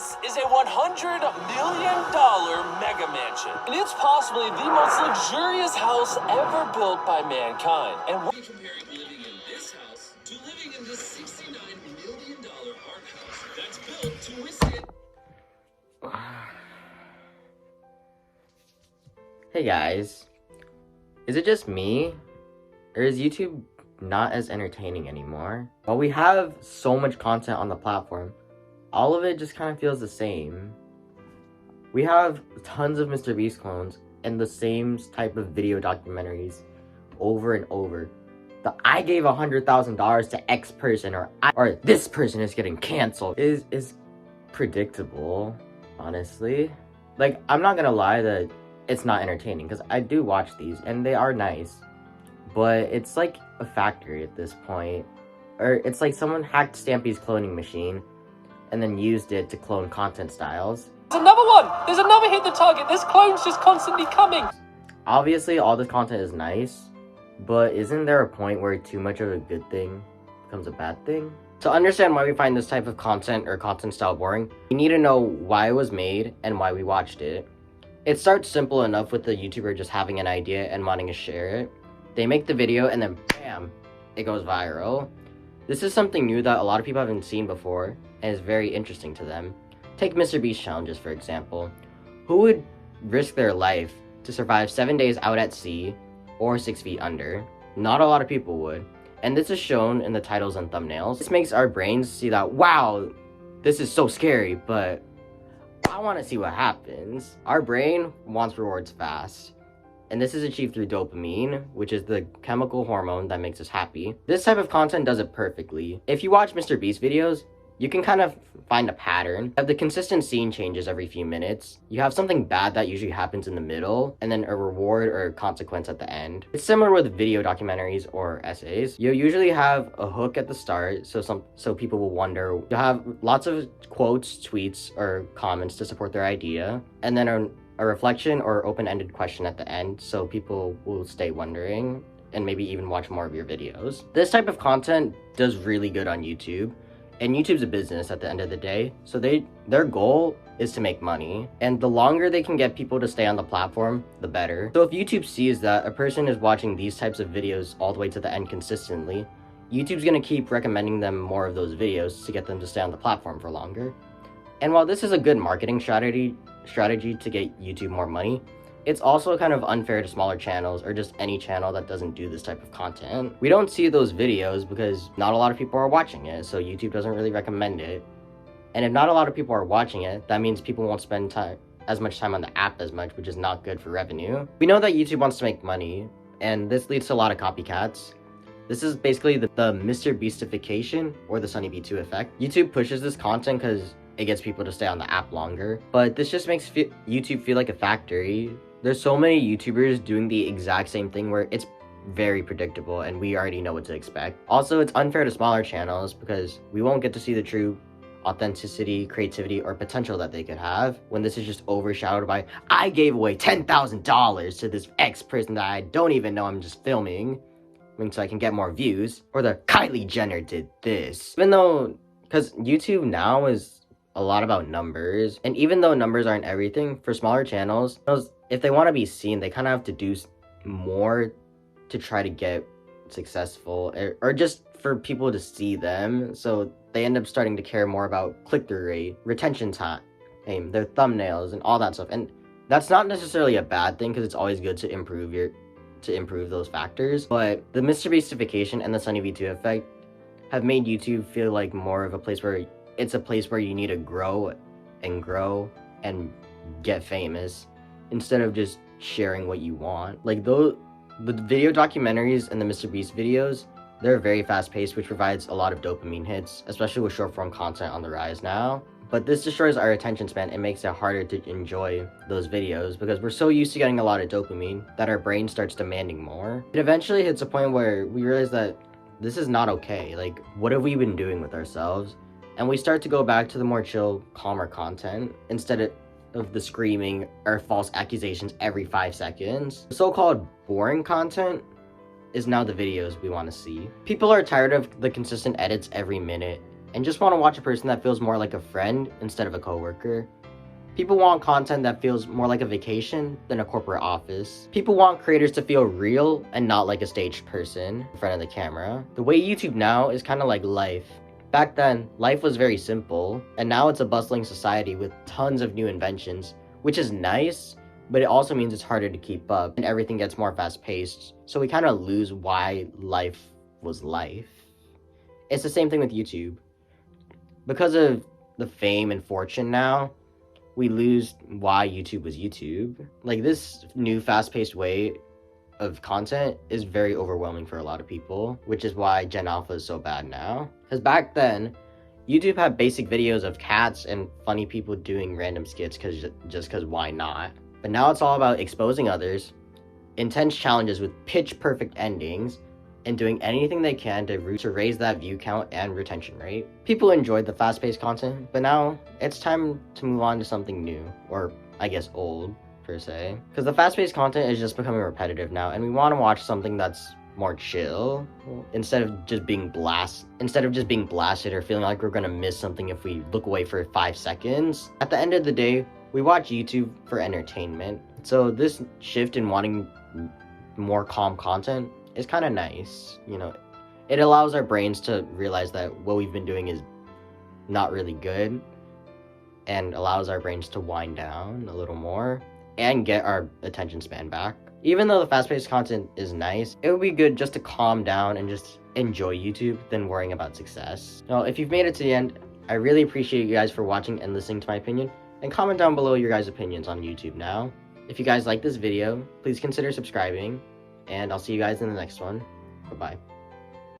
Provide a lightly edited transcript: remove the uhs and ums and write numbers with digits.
This is a $100 million mega mansion, and it's possibly the most luxurious house ever built by mankind. And we're comparing living in this house to living in this $69 million art house that's built to withstand. Hey guys, is it just me, or is YouTube not as entertaining anymore? While we have so much content on the platform, all of it just kind of feels the same. We have tons of Mr. Beast clones and the same type of video documentaries over and over. The I gave $100,000 to X person or this person is getting canceled is predictable, honestly. Like, I'm not gonna lie that it's not entertaining, because I do watch these and they are nice, but it's like a factory at this point. Or it's like someone hacked Stampy's cloning machine and then used it to clone content styles. There's another one! There's another hit the target! This clone's just constantly coming! Obviously, all this content is nice, but isn't there a point where too much of a good thing becomes a bad thing? To understand why we find this type of content or content style boring, we need to know why it was made and why we watched it. It starts simple enough with the YouTuber just having an idea and wanting to share it. They make the video and then bam, it goes viral. This is something new that a lot of people haven't seen before and is very interesting to them. Take Mr. Beast challenges, for example. Who would risk their life to survive 7 days out at sea or 6 feet under? Not a lot of people would. And this is shown in the titles and thumbnails. This makes our brains see that, wow, this is so scary, but I want to see what happens. Our brain wants rewards fast. And this is achieved through dopamine, which is the chemical hormone that makes us happy. This type of content does it perfectly. If you watch Mr. Beast videos, you can kind of find a pattern. You have the consistent scene changes every few minutes. You have something bad that usually happens in the middle, and then a reward or consequence at the end. It's similar with video documentaries or essays. You'll usually have a hook at the start, so people will wonder. You'll have lots of quotes, tweets, or comments to support their idea, and then a reflection or open-ended question at the end, so people will stay wondering and maybe even watch more of your videos. This type of content does really good on YouTube. And YouTube's a business at the end of the day, so their goal is to make money. And the longer they can get people to stay on the platform, the better. So if YouTube sees that a person is watching these types of videos all the way to the end consistently, YouTube's gonna keep recommending them more of those videos to get them to stay on the platform for longer. And while this is a good marketing strategy to get YouTube more money, it's also kind of unfair to smaller channels or just any channel that doesn't do this type of content. We don't see those videos because not a lot of people are watching it, so YouTube doesn't really recommend it. And if not a lot of people are watching it, that means people won't spend as much time on the app as much, which is not good for revenue. We know that YouTube wants to make money, and this leads to a lot of copycats. This is basically the Mr. Beastification or the Sunny B2 effect. YouTube pushes this content because it gets people to stay on the app longer, but this just makes YouTube feel like a factory. There's so many YouTubers doing the exact same thing where it's very predictable and we already know what to expect. Also, it's unfair to smaller channels because we won't get to see the true authenticity, creativity, or potential that they could have when this is just overshadowed by, I gave away $10,000 to this X person that I don't even know, I'm just filming so I can get more views, or the Kylie Jenner did this. Even though, because YouTube now is a lot about numbers, and even though numbers aren't everything, for smaller channels, if they want to be seen, they kind of have to do more to try to get successful, or just for people to see them, so they end up starting to care more about click-through rate, retention time, their thumbnails, and all that stuff. And that's not necessarily a bad thing, because it's always good to improve those factors, but the Mr. Beastification and the Sunny V2 effect have made YouTube feel like more of a place where it's a place where you need to grow and get famous instead of just sharing what you want. Like the video documentaries and the Mr. Beast videos, they're very fast paced, which provides a lot of dopamine hits, especially with short form content on the rise now. But this destroys our attention span and makes it harder to enjoy those videos because we're so used to getting a lot of dopamine that our brain starts demanding more. It eventually hits a point where we realize that this is not okay. Like, what have we been doing with ourselves? And we start to go back to the more chill, calmer content instead of the screaming or false accusations every 5 seconds. The so-called boring content is now the videos we want to see. People are tired of the consistent edits every minute and just want to watch a person that feels more like a friend instead of a coworker. People want content that feels more like a vacation than a corporate office. People want creators to feel real and not like a staged person in front of the camera. The way YouTube now is kind of like life. Back then, life was very simple, and now it's a bustling society with tons of new inventions, which is nice, but it also means it's harder to keep up and everything gets more fast-paced, so we kind of lose why life was life. It's the same thing with YouTube. Because of the fame and fortune now, we lose why YouTube was YouTube. Like, this new fast-paced way of content is very overwhelming for a lot of people, which is why Gen Alpha is so bad now. Because back then, YouTube had basic videos of cats and funny people doing random skits just because why not? But now it's all about exposing others, intense challenges with pitch-perfect endings, and doing anything they can to raise that view count and retention rate. People enjoyed the fast-paced content, but now it's time to move on to something new, or I guess old, per se. Because the fast-paced content is just becoming repetitive now, and we want to watch something that's more chill, instead of just being blasted or feeling like we're gonna miss something if we look away for 5 seconds. At the end of the day, we watch YouTube for entertainment. So this shift in wanting more calm content is kind of nice, you know. It allows our brains to realize that what we've been doing is not really good, and allows our brains to wind down a little more and get our attention span back. Even though the fast-paced content is nice, it would be good just to calm down and just enjoy YouTube than worrying about success. Now, if you've made it to the end, I really appreciate you guys for watching and listening to my opinion, and comment down below your guys' opinions on YouTube now. If you guys like this video, please consider subscribing, and I'll see you guys in the next one. Bye-bye.